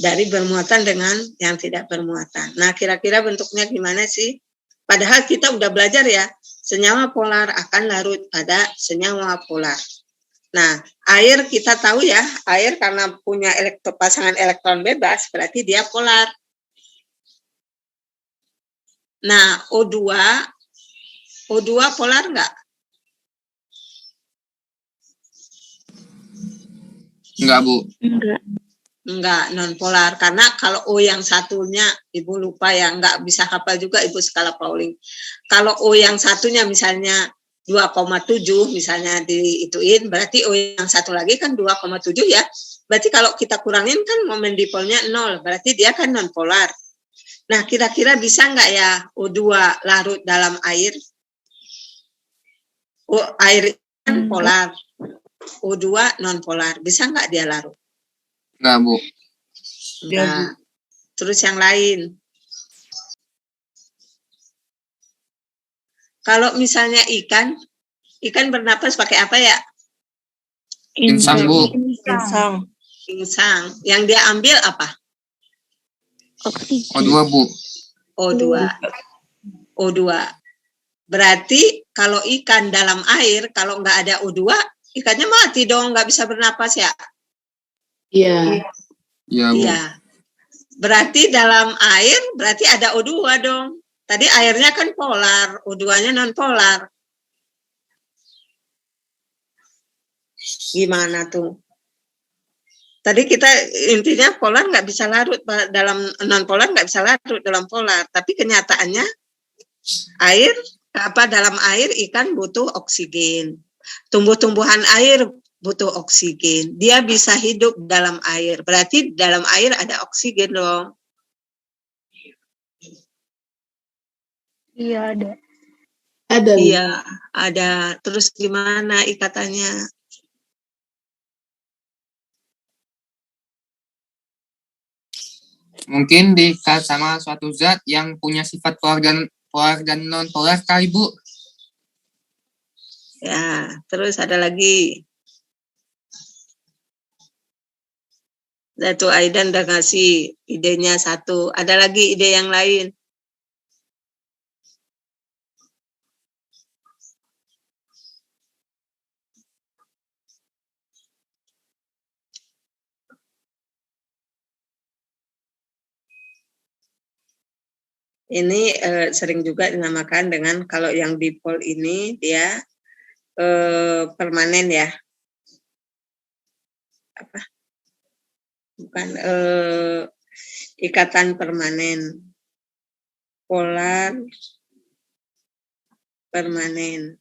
Speaker 1: dari bermuatan dengan yang tidak bermuatan. Nah, kira-kira bentuknya gimana sih? Padahal kita udah belajar ya, senyawa polar akan larut pada senyawa polar. Nah, air kita tahu ya, air karena punya pasangan elektron bebas, berarti dia polar. Nah, O2 polar nggak?
Speaker 7: Enggak, Bu.
Speaker 1: Enggak, non-polar. Karena kalau O yang satunya, Ibu lupa ya, enggak bisa hafal juga Ibu skala Pauling. Kalau O yang satunya misalnya 2,7, misalnya diituin, berarti O yang satu lagi kan 2,7 ya. Berarti kalau kita kurangin kan momen dipolnya 0, berarti dia kan non-polar. Nah, kira-kira bisa enggak ya O2 larut dalam air? Air kan polar. O2 non-polar, bisa enggak dia larut?
Speaker 7: Enggak, Bu.
Speaker 1: Enggak. Terus yang lain. Kalau misalnya ikan bernapas pakai apa ya?
Speaker 7: Insang, Bu.
Speaker 1: Insang. Yang dia ambil apa?
Speaker 3: Oksigen.
Speaker 7: O2, Bu.
Speaker 1: O2. Berarti kalau ikan dalam air, kalau nggak ada O2, ikannya mati dong, nggak bisa bernapas ya?
Speaker 8: Iya.
Speaker 7: Iya, Bu.
Speaker 1: Iya. Berarti dalam air, berarti ada O2 dong. Tadi airnya kan polar, O2-nya non-polar. Gimana tuh? Tadi kita intinya polar nggak bisa larut dalam non-polar, nggak bisa larut dalam polar. Tapi kenyataannya dalam air ikan butuh oksigen. Tumbuh-tumbuhan air butuh oksigen. Dia bisa hidup dalam air. Berarti dalam air ada oksigen dong.
Speaker 5: Iya, ada.
Speaker 1: Iya, ada. Terus gimana ikatannya?
Speaker 7: Mungkin diikat sama suatu zat yang punya sifat polar dan non-polar kali, Bu.
Speaker 1: Ya, terus ada lagi. Datu Aidan udah ngasih idenya 1. Ada lagi ide yang lain? Ini sering juga dinamakan dengan kalau yang dipol ini dia permanen ya. Apa? Bukan ikatan permanen. Polar permanen.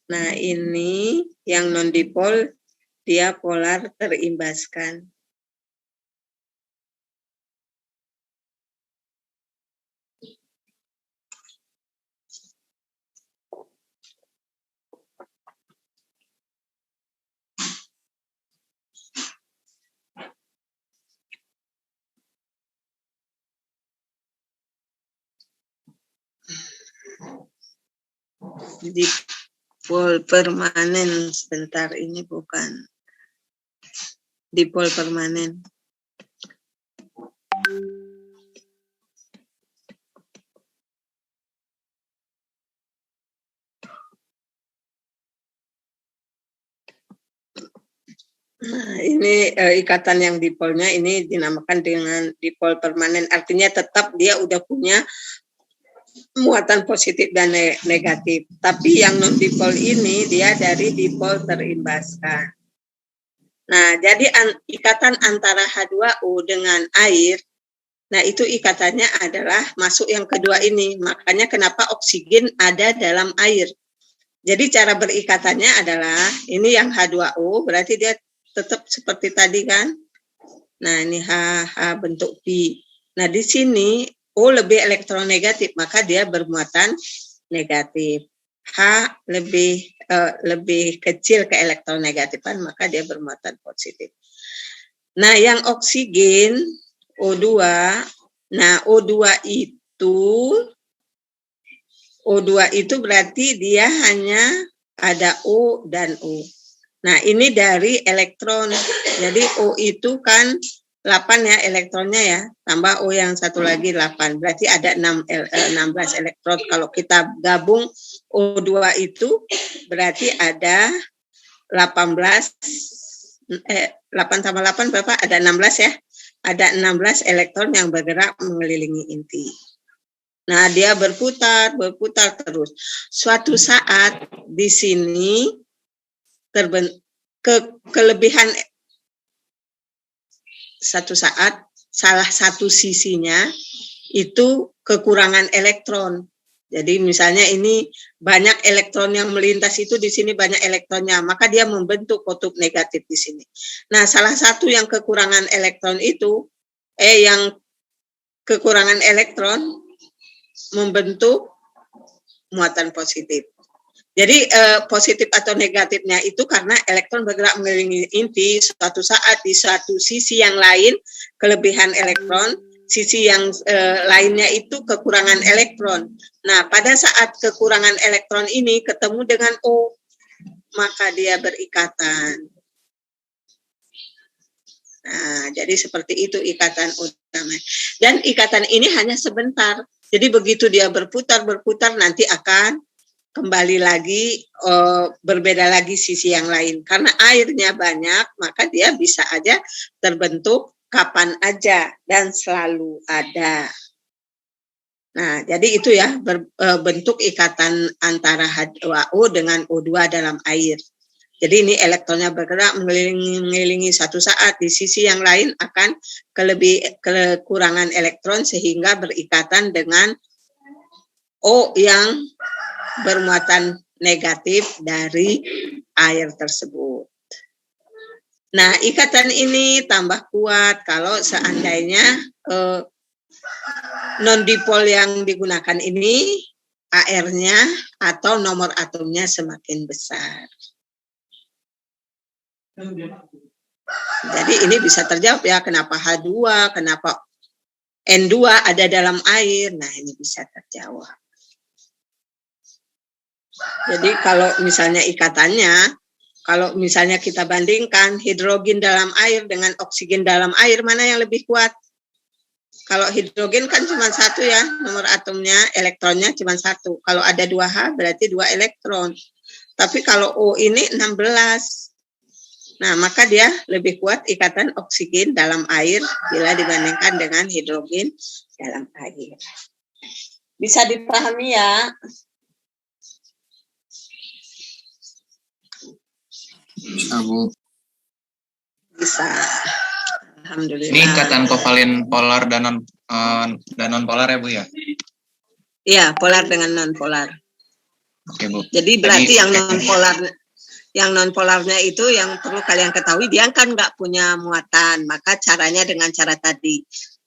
Speaker 1: Nah, ini yang non dipol dia polar terimbaskan. Dipol permanen, sebentar, ini bukan dipol permanen. Nah, ini ikatan yang dipolnya ini dinamakan dengan dipol permanen, artinya tetap dia udah punya muatan positif dan negatif. Tapi yang non dipol ini dia dari dipol terimbaskan. Nah, jadi ikatan antara H2O dengan air, nah itu ikatannya adalah masuk yang kedua ini. Makanya kenapa oksigen ada dalam air. Jadi cara berikatannya adalah ini yang H2O, berarti dia tetap seperti tadi kan. Nah, ini H bentuk pi. Nah, di sini O lebih elektronegatif, maka dia bermuatan negatif. H lebih kecil ke elektronegatifan, maka dia bermuatan positif. Nah, yang oksigen O2, nah O2 itu berarti dia hanya ada O dan O. Nah, ini dari elektron. Jadi O itu kan 8 ya elektronnya ya, tambah O yang satu lagi 8, berarti ada 16 elektron. Kalau kita gabung O2 itu berarti ada 8 tambah 8 berapa? Ada 16 ya. Ada 16 elektron yang bergerak mengelilingi inti. Nah, dia berputar terus. Suatu saat di sini kelebihan satu saat salah satu sisinya itu kekurangan elektron. Jadi misalnya ini banyak elektron yang melintas itu di sini banyak elektronnya, maka dia membentuk kutub negatif di sini. Nah, salah satu yang kekurangan elektron itu yang kekurangan elektron membentuk muatan positif. Jadi positif atau negatifnya itu karena elektron bergerak mengelilingi inti, suatu saat di suatu sisi yang lain kelebihan elektron, sisi yang lainnya itu kekurangan elektron. Nah, pada saat kekurangan elektron ini ketemu dengan O, maka dia berikatan. Nah, jadi seperti itu ikatan utama. Dan ikatan ini hanya sebentar. Jadi begitu dia berputar nanti akan kembali lagi berbeda lagi sisi yang lain. Karena airnya banyak, maka dia bisa aja terbentuk kapan aja dan selalu ada. Nah, jadi itu ya bentuk ikatan antara H2O dengan O2 dalam air. Jadi ini elektronnya bergerak mengelilingi satu saat, di sisi yang lain akan kekurangan elektron sehingga berikatan dengan O yang bermuatan negatif dari air tersebut. Nah, ikatan ini tambah kuat kalau seandainya non-dipol yang digunakan ini AR-nya atau nomor atomnya semakin besar. Jadi ini bisa terjawab ya, kenapa H2, kenapa N2 ada dalam air. Nah, ini bisa terjawab. Jadi kalau misalnya ikatannya, kalau misalnya kita bandingkan hidrogen dalam air dengan oksigen dalam air, mana yang lebih kuat? Kalau hidrogen kan cuma satu ya, nomor atomnya, elektronnya cuma satu. Kalau ada 2H berarti 2 elektron. Tapi kalau O ini 16. Nah, maka dia lebih kuat ikatan oksigen dalam air bila dibandingkan dengan hidrogen dalam air. Bisa dipahami ya?
Speaker 7: Bisa, Bu.
Speaker 1: Bisa. Alhamdulillah.
Speaker 10: Ini ikatan kovalen polar dan non polar ya Bu ya?
Speaker 1: Iya, polar dengan non polar.
Speaker 10: Oke Bu.
Speaker 1: Jadi berarti yang non polarnya itu yang perlu kalian ketahui, dia kan nggak punya muatan, maka caranya dengan cara tadi,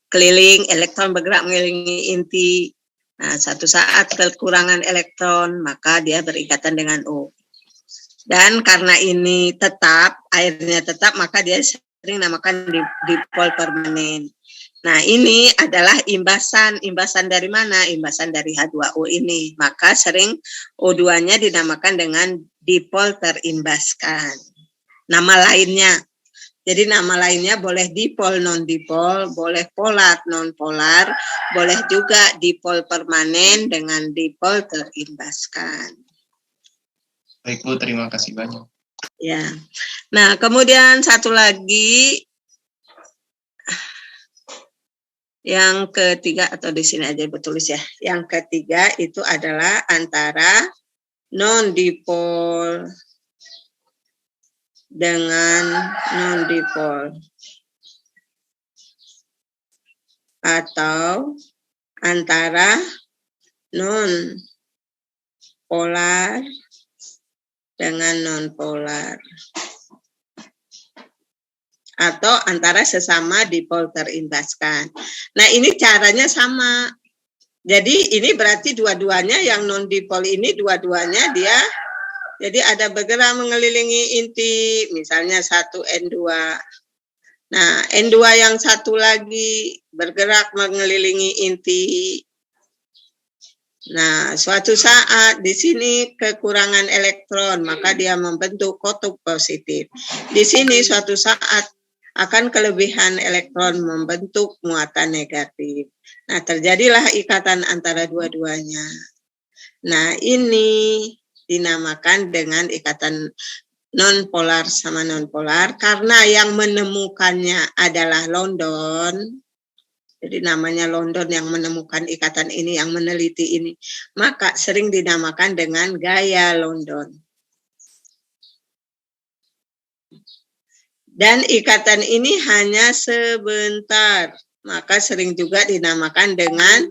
Speaker 1: keliling, elektron bergerak mengelilingi inti. Nah, satu saat kekurangan elektron, maka dia berikatan dengan O. Dan karena ini tetap, airnya tetap, maka dia sering namakan dipol permanen. Nah, ini adalah imbasan. Imbasan dari mana? Imbasan dari H2O ini. Maka sering O2-nya dinamakan dengan dipol terimbaskan. Nama lainnya. Jadi nama lainnya boleh dipol non-dipol, boleh polar non-polar, boleh juga dipol permanen dengan dipol terimbaskan.
Speaker 10: Baik Bu, terima kasih banyak.
Speaker 1: Ya. Nah, kemudian satu lagi yang ketiga, atau di sini aja bertulis ya. Yang ketiga itu adalah antara non-dipol dengan non-dipol. Atau antara non-polar dengan non-polar. Atau antara sesama dipol terimbaskan. Nah, ini caranya sama. Jadi ini berarti dua-duanya yang non-dipol ini dua-duanya dia jadi ada bergerak mengelilingi inti, misalnya 1N2. Nah, N2 yang satu lagi bergerak mengelilingi inti. Nah, suatu saat di sini kekurangan elektron, maka dia membentuk kutub positif. Di sini suatu saat akan kelebihan elektron membentuk muatan negatif. Nah, terjadilah ikatan antara dua-duanya. Nah, ini dinamakan dengan ikatan non-polar sama non-polar karena yang menemukannya adalah London. Jadi namanya London yang menemukan ikatan ini, yang meneliti ini. Maka sering dinamakan dengan gaya London. Dan ikatan ini hanya sebentar, maka sering juga dinamakan dengan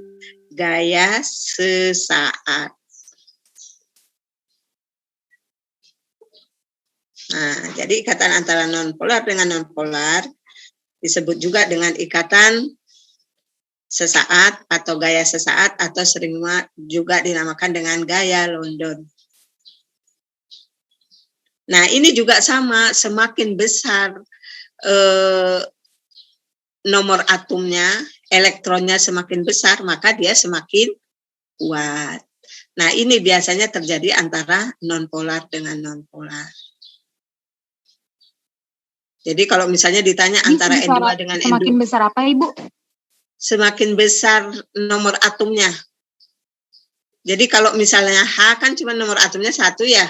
Speaker 1: gaya sesaat. Nah, jadi ikatan antara non-polar dengan non-polar disebut juga dengan ikatan sesaat atau gaya sesaat atau sering juga dinamakan dengan gaya London. Nah, ini juga sama, semakin besar nomor atomnya, elektronnya semakin besar, maka dia semakin kuat. Nah, ini biasanya terjadi antara non-polar dengan non-polar. Jadi kalau misalnya ditanya
Speaker 9: Ini
Speaker 1: antara N2 dengan N2.
Speaker 9: Semakin besar apa, Ibu?
Speaker 1: Semakin besar nomor atomnya. Jadi kalau misalnya H kan cuma nomor atomnya 1 ya.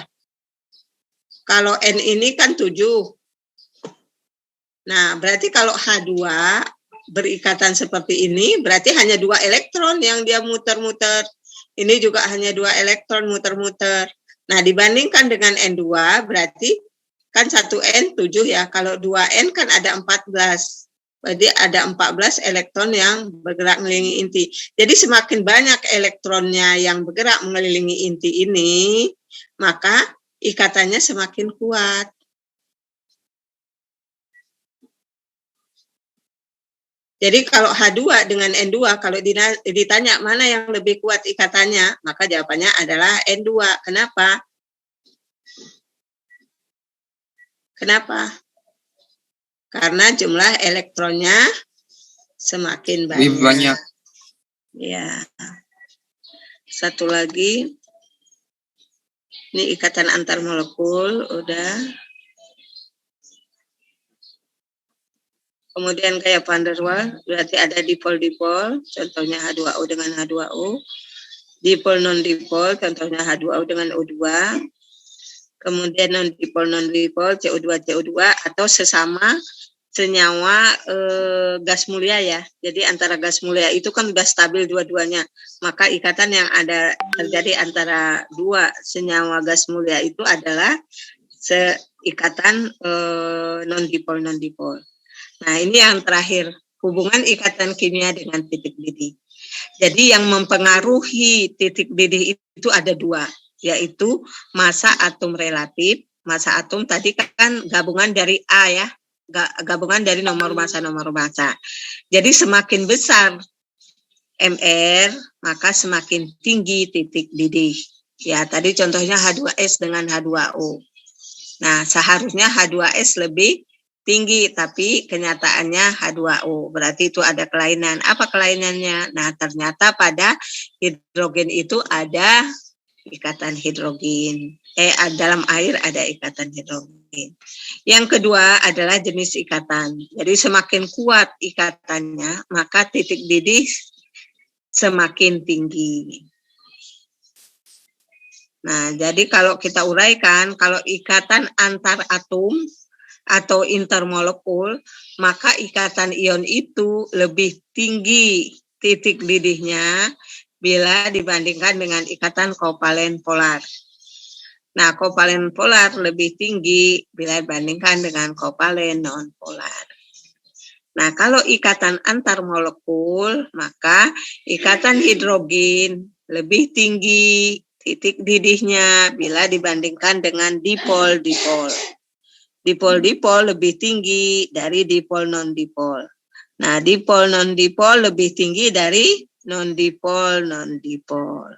Speaker 1: Kalau N ini kan 7. Nah, berarti kalau H2 berikatan seperti ini, berarti hanya 2 elektron yang dia muter-muter. Ini juga hanya 2 elektron muter-muter. Nah, dibandingkan dengan N2, berarti kan 1N 7 ya. Kalau 2N kan ada 14. Jadi ada 14 elektron yang bergerak mengelilingi inti. Jadi semakin banyak elektronnya yang bergerak mengelilingi inti ini, maka ikatannya semakin kuat. Jadi kalau H2 dengan N2, kalau ditanya mana yang lebih kuat ikatannya, maka jawabannya adalah N2. Kenapa? Kenapa? Karena jumlah elektronnya semakin banyak.
Speaker 7: Lebih banyak.
Speaker 1: Ya. Satu lagi. Ini ikatan antar molekul, udah. Kemudian kayak van der Waals, berarti ada dipol-dipol, contohnya H2O dengan H2O. Dipol non-dipol, contohnya H2O dengan O2. Kemudian non-dipol CO2 atau sesama senyawa gas mulia ya. Jadi antara gas mulia itu kan udah stabil dua-duanya. Maka ikatan yang ada terjadi antara dua senyawa gas mulia itu adalah ikatan non-dipol. Nah, ini yang terakhir, hubungan ikatan kimia dengan titik didih. Jadi yang mempengaruhi titik didih itu ada dua, yaitu massa atom relatif. Massa atom tadi kan gabungan dari A ya, gabungan dari nomor massa. Jadi semakin besar MR, maka semakin tinggi titik didih. Ya, tadi contohnya H2S dengan H2O. Nah, seharusnya H2S lebih tinggi, tapi kenyataannya H2O. Berarti itu ada kelainan. Apa kelainannya? Nah, ternyata pada hidrogen itu ada ikatan hidrogen. Dalam air ada ikatan hidrogen. Yang kedua adalah jenis ikatan. Jadi semakin kuat ikatannya, maka titik didih semakin tinggi. Nah, jadi kalau kita uraikan, kalau ikatan antar atom atau intermolekul, maka ikatan ion itu lebih tinggi titik didihnya bila dibandingkan dengan ikatan kovalen polar. Nah, kovalen polar lebih tinggi bila dibandingkan dengan kovalen non-polar. Nah, kalau ikatan antar molekul, maka ikatan hidrogen lebih tinggi titik didihnya bila dibandingkan dengan dipol-dipol. Dipol-dipol lebih tinggi dari dipol non-dipol. Nah, dipol non-dipol lebih tinggi dari non-dipol non-dipol.